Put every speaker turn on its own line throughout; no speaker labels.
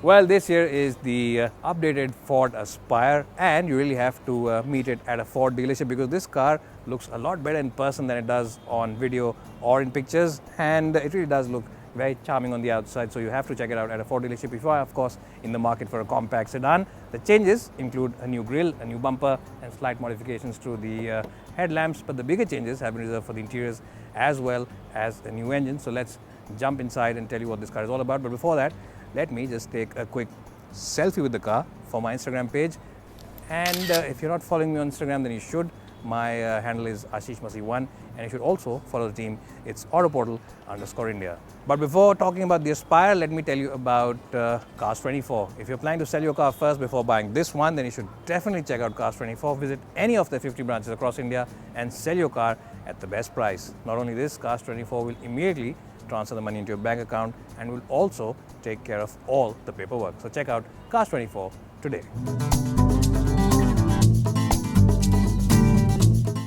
Well, this here is the updated Ford Aspire, and you really have to meet it at a Ford dealership because this car looks a lot better in person than it does on video or in pictures, and it really does look very charming on the outside. So you have to check it out at a Ford dealership if you are, of course, in the market for a compact sedan. The changes include a new grille, a new bumper, and slight modifications to the headlamps, but the bigger changes have been reserved for the interiors as well as a new engine. So let's jump inside and tell you what this car is all about. But before that, let me just take a quick selfie with the car for my Instagram page. And if you're not following me on Instagram, then you should. My handle is Ashish1, and you should also follow the team. It's Autoportal_India. But before talking about the Aspire, let me tell you about Cars24. If you're planning to sell your car first before buying this one, then you should definitely check out Cars24. Visit any of the 50 branches across India and sell your car at the best price. Not only this, Cars24 will immediately transfer the money into your bank account and will also take care of all the paperwork. So check out Cars24 today.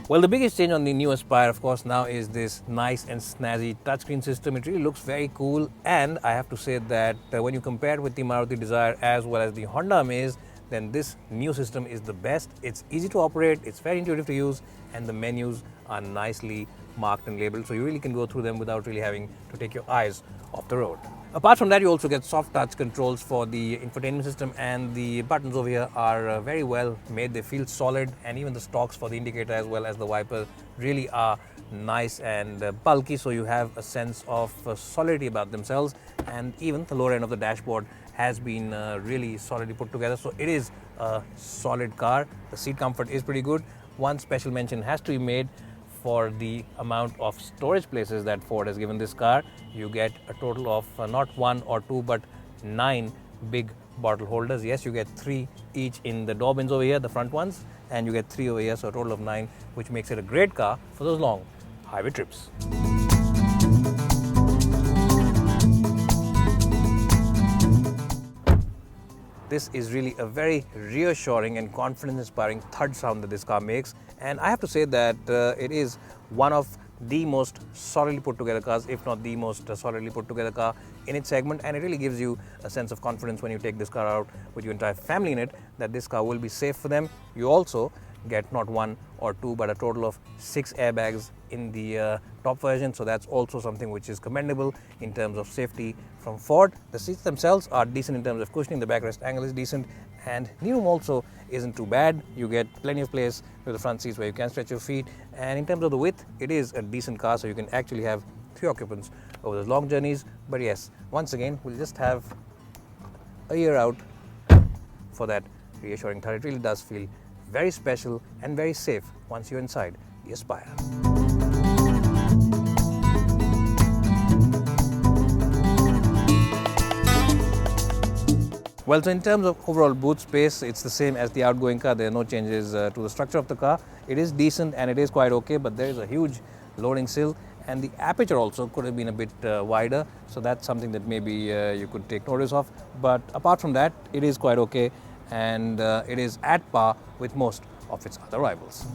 Well, the biggest change on the new Aspire, of course, now is this nice and snazzy touchscreen system. It really looks very cool, and I have to say that when you compare it with the Maruti Dzire as well as the Honda Amaze, then this new system is the best. It's easy to operate, it's very intuitive to use, and the menus are nicely marked and labeled, so you really can go through them without really having to take your eyes off the road. Apart from that, you also get soft touch controls for the infotainment system, and the buttons over here are very well made. They feel solid, and even the stalks for the indicator as well as the wiper really are nice and bulky, so you have a sense of solidity about themselves. And even the lower end of the dashboard has been really solidly put together, so it is a solid car. The seat comfort is pretty good. One special mention has to be made for the amount of storage places that Ford has given this car. You get a total of not 1 or 2 but 9 big bottle holders. Yes, you get 3 each in the door bins over here, the front ones, and you get 3 over here, so a total of 9, which makes it a great car for those long highway trips. This is really a very reassuring and confidence-inspiring thud sound that this car makes, and I have to say that it is one of the most solidly put together cars, if not the most solidly put together car in its segment, and it really gives you a sense of confidence when you take this car out with your entire family in it, that this car will be safe for them. You also get not 1 or 2 but a total of 6 airbags in the top version, so that's also something which is commendable in terms of safety from Ford. The seats themselves are decent in terms of cushioning, the backrest angle is decent, and knee room also isn't too bad. You get plenty of place with the front seats where you can stretch your feet, and in terms of the width, it is a decent car, so you can actually have 3 occupants over those long journeys. But yes, once again, we'll just have a year out for that reassuring thud. It really does feel very special and very safe once you're inside the Aspire. Well, so in terms of overall boot space, it's the same as the outgoing car. There are no changes to the structure of the car. It is decent and it is quite okay, but there is a huge loading sill, and the aperture also could have been a bit wider, so that's something that maybe you could take notice of. But apart from that, it is quite okay, and it is at par with most of its other rivals.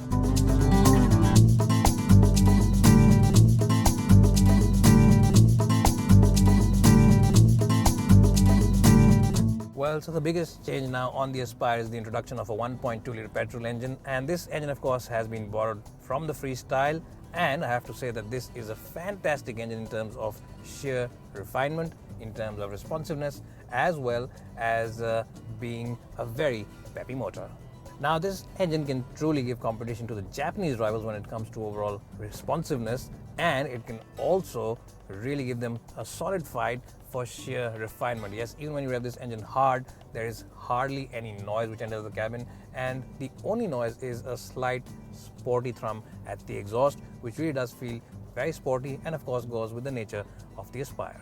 Well, so the biggest change now on the Aspire is the introduction of a 1.2-litre petrol engine, and this engine of course has been borrowed from the Freestyle, and I have to say that this is a fantastic engine in terms of sheer refinement, in terms of responsiveness, as well as being a very peppy motor. Now, this engine can truly give competition to the Japanese rivals when it comes to overall responsiveness, and it can also really give them a solid fight for sheer refinement. Yes, even when you rev this engine hard, there is hardly any noise which enters the cabin, and the only noise is a slight sporty thrum at the exhaust, which really does feel very sporty and of course goes with the nature of the Aspire.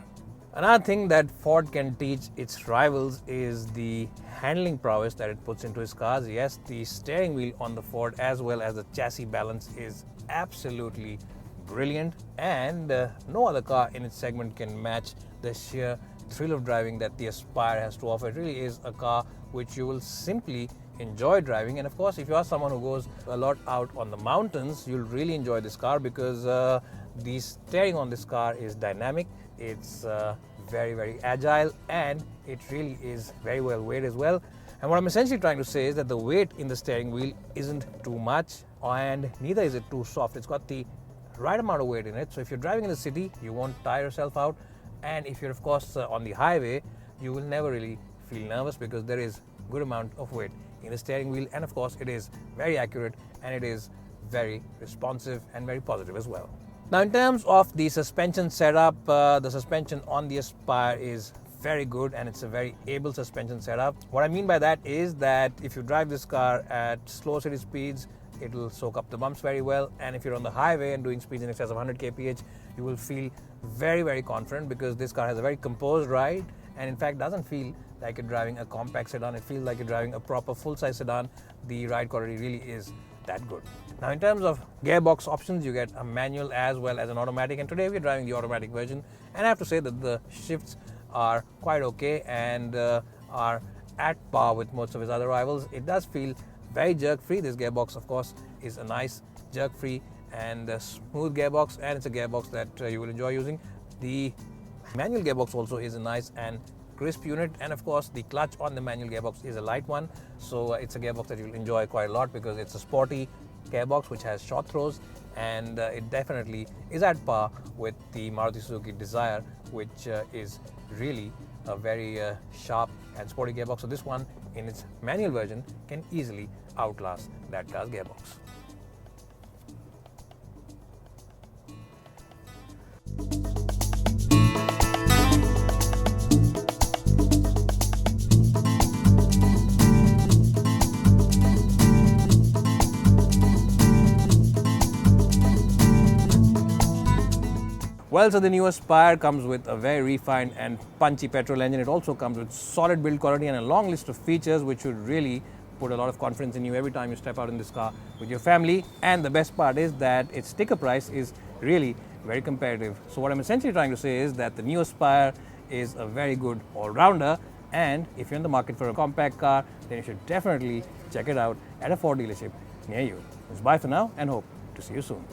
Another thing that Ford can teach its rivals is the handling prowess that it puts into its cars. Yes, the steering wheel on the Ford as well as the chassis balance is absolutely brilliant, and no other car in its segment can match the sheer thrill of driving that the Aspire has to offer. It really is a car which you will simply enjoy driving, and of course if you are someone who goes a lot out on the mountains, you'll really enjoy this car because the steering on this car is dynamic. It's very agile, and it really is very well weighed as well. And what I'm essentially trying to say is that the weight in the steering wheel isn't too much, and neither is it too soft. It's got the right amount of weight in it, so if you're driving in the city, you won't tire yourself out, and if you're of course on the highway, you will never really feel nervous because there is good amount of weight in the steering wheel, and of course it is very accurate and it is very responsive and very positive as well. Now, in terms of the suspension setup, the suspension on the Aspire is very good and it's a very able suspension setup. What I mean by that is that if you drive this car at slow city speeds, it will soak up the bumps very well, and if you're on the highway and doing speeds in excess of 100 kph, you will feel very confident because this car has a very composed ride, and in fact doesn't feel like you're driving a compact sedan. It feels like you're driving a proper full-size sedan. The ride quality really is that good. Now, in terms of gearbox options, you get a manual as well as an automatic, and today we're driving the automatic version, and I have to say that the shifts are quite okay and are at par with most of his other rivals. It does feel very jerk-free. This gearbox, of course, is a nice jerk-free and smooth gearbox, and it's a gearbox that you will enjoy using. The manual gearbox also is a nice and crisp unit, and of course the clutch on the manual gearbox is a light one, so it's a gearbox that you'll enjoy quite a lot because it's a sporty gearbox which has short throws, and it definitely is at par with the Maruti Suzuki Dzire, which is really a very sharp and sporty gearbox. So this one in its manual version can easily outlast that car's gearbox. Well, so the new Aspire comes with a very refined and punchy petrol engine. It also comes with solid build quality and a long list of features which should really put a lot of confidence in you every time you step out in this car with your family. And the best part is that its sticker price is really very competitive. So what I'm essentially trying to say is that the new Aspire is a very good all-rounder, and if you're in the market for a compact car, then you should definitely check it out at a Ford dealership near you. It's bye for now, and hope to see you soon.